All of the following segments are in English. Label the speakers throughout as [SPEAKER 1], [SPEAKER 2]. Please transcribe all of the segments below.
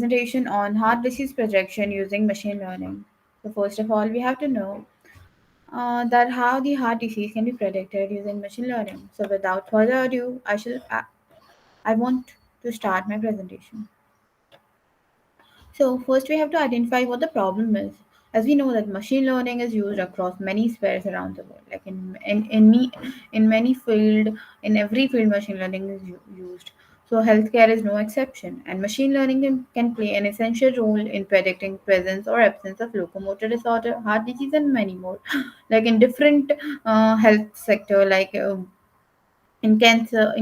[SPEAKER 1] Presentation on heart disease projection using machine learning. So first of all, we have to know that how the heart disease can be predicted using machine learning. So without further ado, I want to start my presentation. So first we have to identify what the problem is. As we know that machine learning is used across many spheres around the world. Like in many field, in every field, machine learning is used. So healthcare is no exception, and machine learning can play an essential role in predicting presence or absence of locomotor disorder, heart disease, and many more. Like in different health sector, like in cancer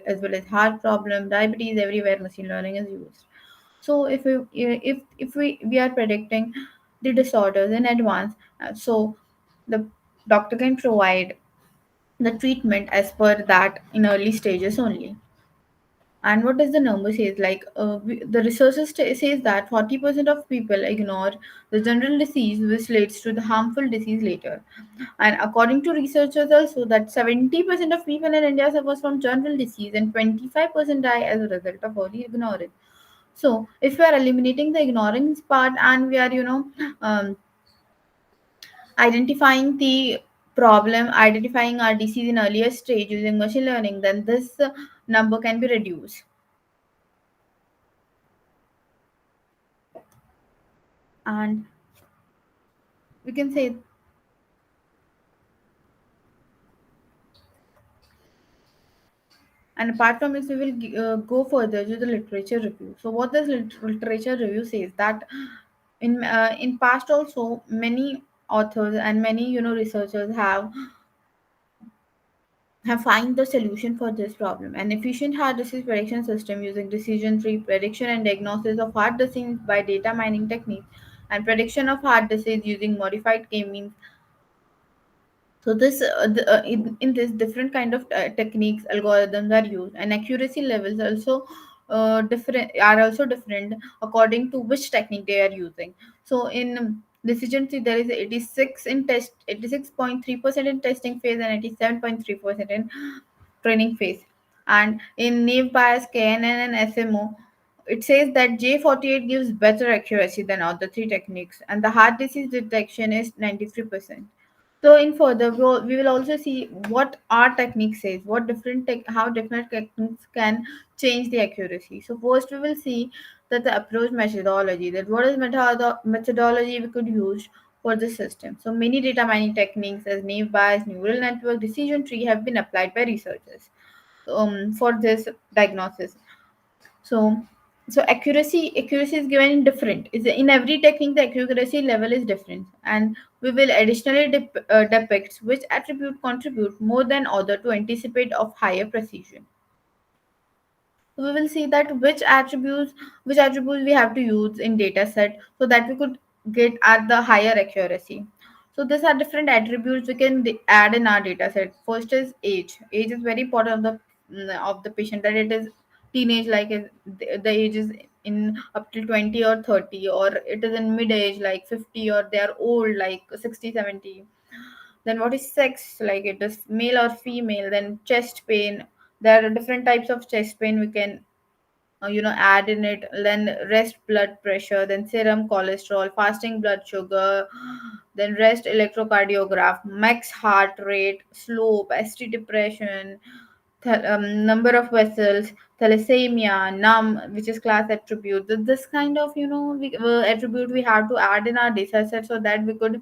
[SPEAKER 1] as well as heart problem, diabetes, everywhere machine learning is used. So if we are predicting the disorders in advance, so the doctor can provide the treatment as per that in early stages only. And what does the number says? Like the researchers says that 40% of people ignore the general disease, which leads to the harmful disease later. And according to researchers also, that 70% of people in India suffers from general disease and 25% die as a result of early ignorance. So if we are eliminating the ignorance part and we are, identifying the problem, identifying our disease in earlier stage using machine learning, then this number can be reduced. And we can say, and apart from this, we will go further to the literature review. So what this literature review says that in past also many authors and many researchers have find the solution for this problem. An efficient heart disease prediction system using decision tree prediction and diagnosis of heart disease by data mining techniques and prediction of heart disease using modified k-means. So in this different kind of techniques, algorithms are used, and accuracy levels are also different according to which technique they are using. So in decision tree, there is 86.3% in testing phase and 87.3% in training phase. And in naive Bayes, KNN, and SMO, it says that J48 gives better accuracy than other three techniques, and the heart disease detection is 93%. So in further, we will also see what our technique says, how different techniques can change the accuracy. So first, we will see that the approach methodology, that what is methodology we could use for the system. So many data mining techniques as naive Bayes, neural network, decision tree have been applied by researchers for this diagnosis. So accuracy is given in different, is in every technique the accuracy level is different, and we will additionally depict which attribute contribute more than other to anticipate of higher precision. So we will see that which attributes we have to use in data set so that we could get at the higher accuracy. So these are different attributes we can add in our data set. First is age. Age is very important of the patient, that it is teenage, like the age is in up till 20 or 30, or it is in mid age like 50, or they are old like 60, 70. Then what is sex, like it is male or female. Then chest pain, there are different types of chest pain we can add in it. Then rest blood pressure, then serum cholesterol, fasting blood sugar, then rest electrocardiograph, max heart rate, slope, st depression, number of vessels, thalassemia, num, which is class attribute. This kind of attribute we have to add in our data set so that we could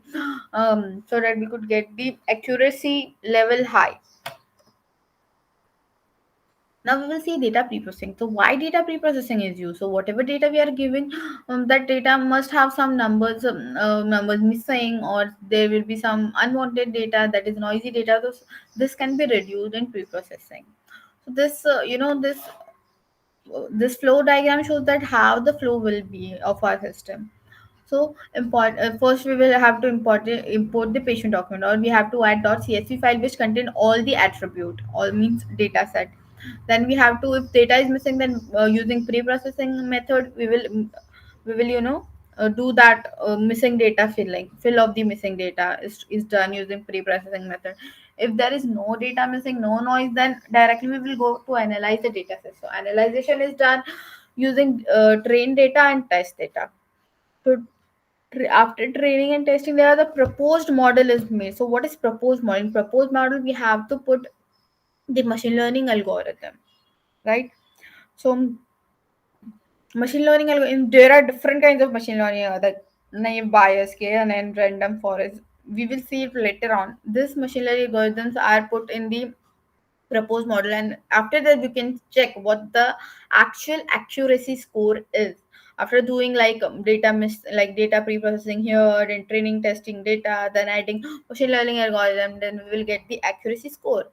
[SPEAKER 1] get the accuracy level high. Now we will see data preprocessing. So why data preprocessing is used? So whatever data we are giving, that data must have some numbers missing, or there will be some unwanted data, that is noisy data. So this can be reduced in preprocessing. So this flow diagram shows that how the flow will be of our system. So first we will have to import the patient document, or we have to add .csv file which contain all the attribute, all means data set. Then we have to, if data is missing, then using pre-processing method we will do that missing data fill of the missing data is done using pre-processing method. If there is no data missing, no noise, then directly we will go to analyze the data set. So analyzation is done using train data and test data. So after training and testing, there are the proposed model is made. So what is proposed model? In proposed model, we have to put the machine learning algorithm, right? So machine learning there are different kinds of machine learning, like naive bias, KNN, random forest. We will see it later on. This machine learning algorithms are put in the proposed model, and after that we can check what the actual accuracy score is after doing like like data pre-processing here, then training testing data, then adding machine learning algorithm, then we will get the accuracy score.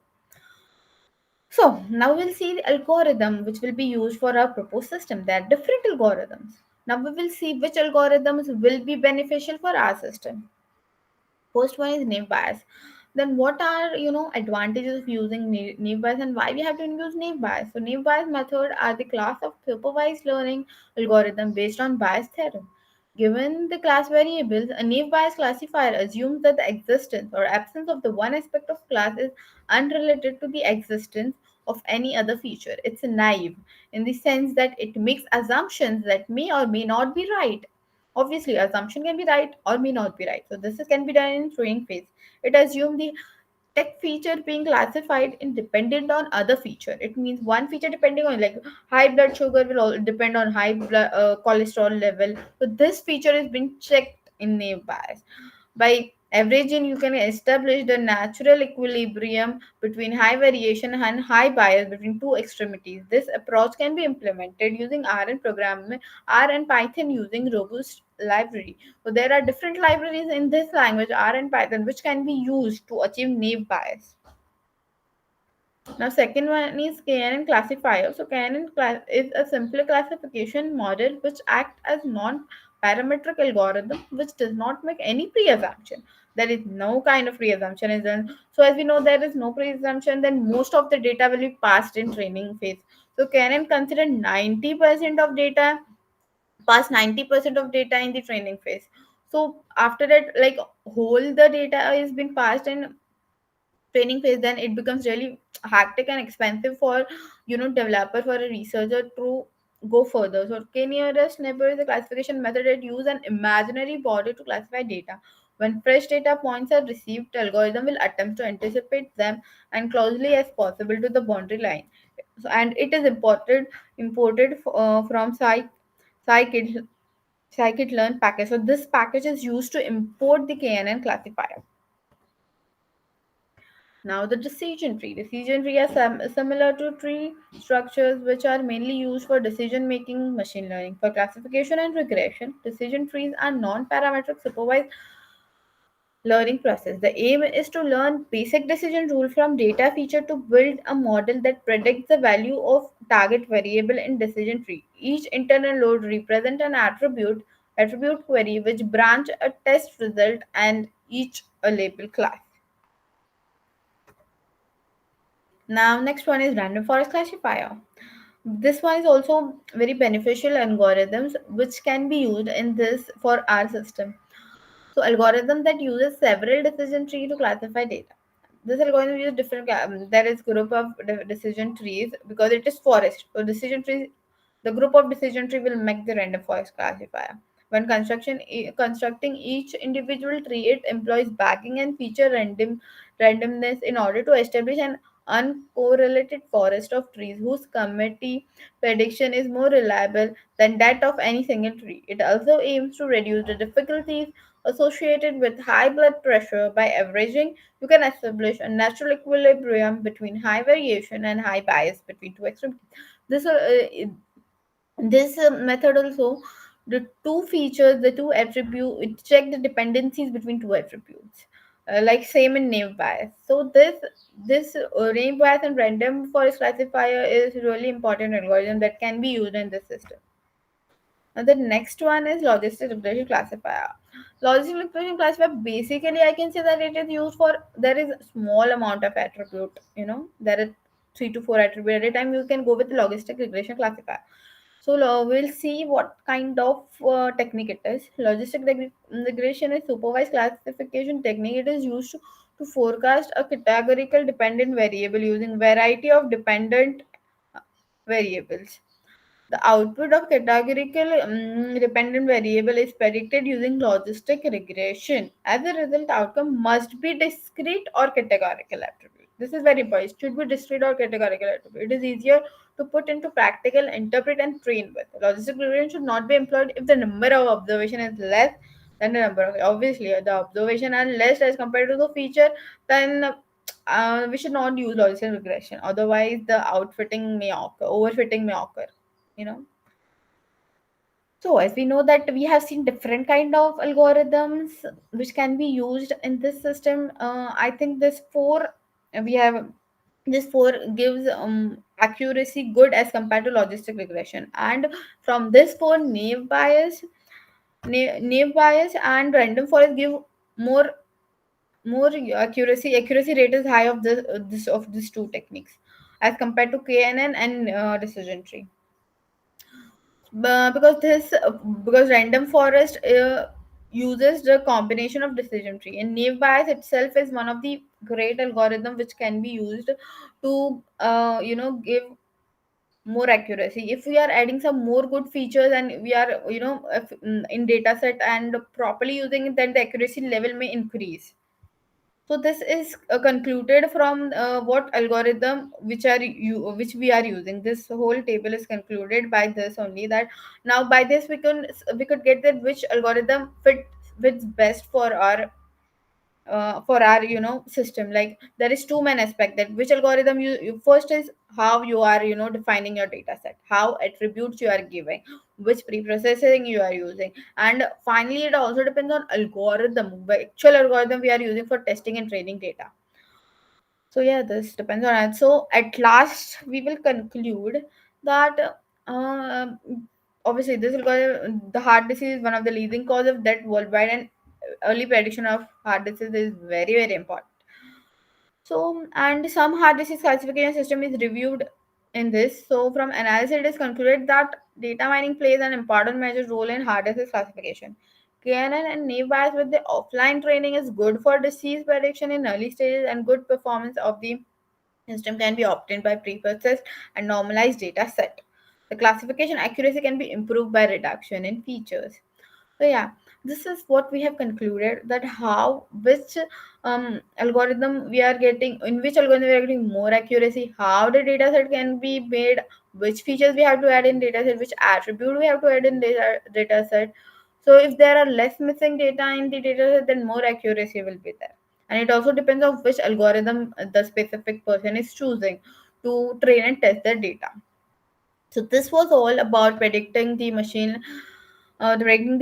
[SPEAKER 1] So now we'll see the algorithm which will be used for our proposed system. There are different algorithms. Now we will see which algorithms will be beneficial for our system. First one is naive bias. Then what are advantages of using naive bias and why we have to use naive bias? So naive bias method are the class of supervised learning algorithm based on bias theorem. Given the class variables, a naive bias classifier assumes that the existence or absence of the one aspect of class is unrelated to the existence of any other feature. It's naive in the sense that it makes assumptions that may or may not be right. Obviously, assumption can be right or may not be right. So can be done in training phase. It assumes the tech feature being classified independent on other feature. It means one feature depending on like high blood sugar will all depend on cholesterol level. So this feature is being checked in naive bias. By averaging, you can establish the natural equilibrium between high variation and high bias between two extremities. This approach can be implemented using R and programming R and Python using robust library. So there are different libraries in this language R and Python which can be used to achieve naive bias. Now, second one is KNN classifier. So, KNN is a simple classification model which acts as non-parametric algorithm which does not make any pre-assumption. There is no kind of pre-assumption is done. So, as we know, there is no pre-assumption. Then most of the data will be passed in training phase. So, KNN consider 90% of data, pass 90% of data in the training phase. So, after that, like whole the data is being passed in training phase, then it becomes really hectic and expensive for developer, for a researcher to go further. So k-nearest neighbor is a classification method that use an imaginary border to classify data. When fresh data points are received, the algorithm will attempt to anticipate them and closely as possible to the boundary line. So, and it is imported from scikit scikit-learn package. So this package is used to import the knn classifier. Now, the decision tree. Decision tree are similar to tree structures which are mainly used for decision making machine learning. For classification and regression, decision trees are non parametric supervised learning process. The aim is to learn basic decision rule from data feature to build a model that predicts the value of target variable in decision tree. Each internal node represents an attribute query which branch a test result and each a label class. Now, next one is random forest classifier. This one is also very beneficial algorithms which can be used in this for our system. So, algorithm that uses several decision tree to classify data. This algorithm uses different. There is group of decision trees because it is forest. So, decision trees, the group of decision tree will make the random forest classifier. When constructing each individual tree, it employs bagging and feature randomness in order to establish an uncorrelated forest of trees whose committee prediction is more reliable than that of any single tree. It also aims to reduce the difficulties associated with high blood pressure. By averaging, you can establish a natural equilibrium between high variation and high bias between two extremes. This method also, the two features, the two attribute, it check the dependencies between two attributes, like same in naive bias. So this naive bias and random forest classifier is really important algorithm that can be used in this system. Now the next one is logistic regression classifier. Logistic regression classifier, basically I can say that it is used for, there is small amount of attribute, there are 3 to 4 attribute at a time. You can go with logistic regression classifier. So we'll see what kind of technique it is. Logistic regression is supervised classification technique. It is used to forecast a categorical dependent variable using variety of dependent variables. The output of categorical dependent variable is predicted using logistic regression. As a result, outcome must be discrete or categorical attribute. This is very important. It should be discrete or categorical attribute. It is easier to put into practical, interpret, and train with. Logistic regression should not be employed if the number of observation is less than the number of, obviously the observation are less as compared to the feature, then we should not use logistic regression. Otherwise, the outfitting may occur, overfitting may occur. You know. So as we know that we have seen different kind of algorithms which can be used in this system. I think this four we have this four gives accuracy good as compared to logistic regression, and from this four naive bias and random forest give more more accuracy rate is high of this of these two techniques as compared to KNN and decision tree. Because this because random forest uses the combination of decision tree, and naive bias itself is one of the great algorithm which can be used to give more accuracy. If we are adding some more good features and we are in data set and properly using it, then the accuracy level may increase. So this is concluded from what algorithm which we are using. This whole table is concluded by this only, that now by this we could get that which algorithm fits best for our system. Like there is two main aspect, that which algorithm you first is how you are defining your data set, how attributes you are giving, which pre-processing you are using, and finally it also depends on algorithm, the actual algorithm we are using for testing and training data. So yeah, this depends on it. So at last we will conclude that uh, obviously this will the heart disease is one of the leading cause of death worldwide, and early prediction of heart disease is very very important. So, and some heart disease classification system is reviewed in this. So, from analysis, it is concluded that data mining plays an important major role in heart disease classification. KNN and naive bias with the offline training is good for disease prediction in early stages, and good performance of the system can be obtained by pre-processed and normalized data set. The classification accuracy can be improved by reduction in features. So yeah, this is what we have concluded, that how which algorithm we are getting, in which algorithm we are getting more accuracy, how the data set can be made, which features we have to add in data set, which attribute we have to add in data set. So if there are less missing data in the data set, then more accuracy will be there. And it also depends on which algorithm the specific person is choosing to train and test the data. So this was all about predicting the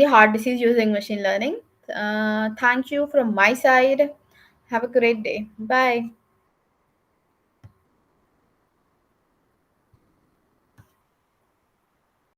[SPEAKER 1] heart disease using machine learning. Thank you from my side. Have a great day. Bye.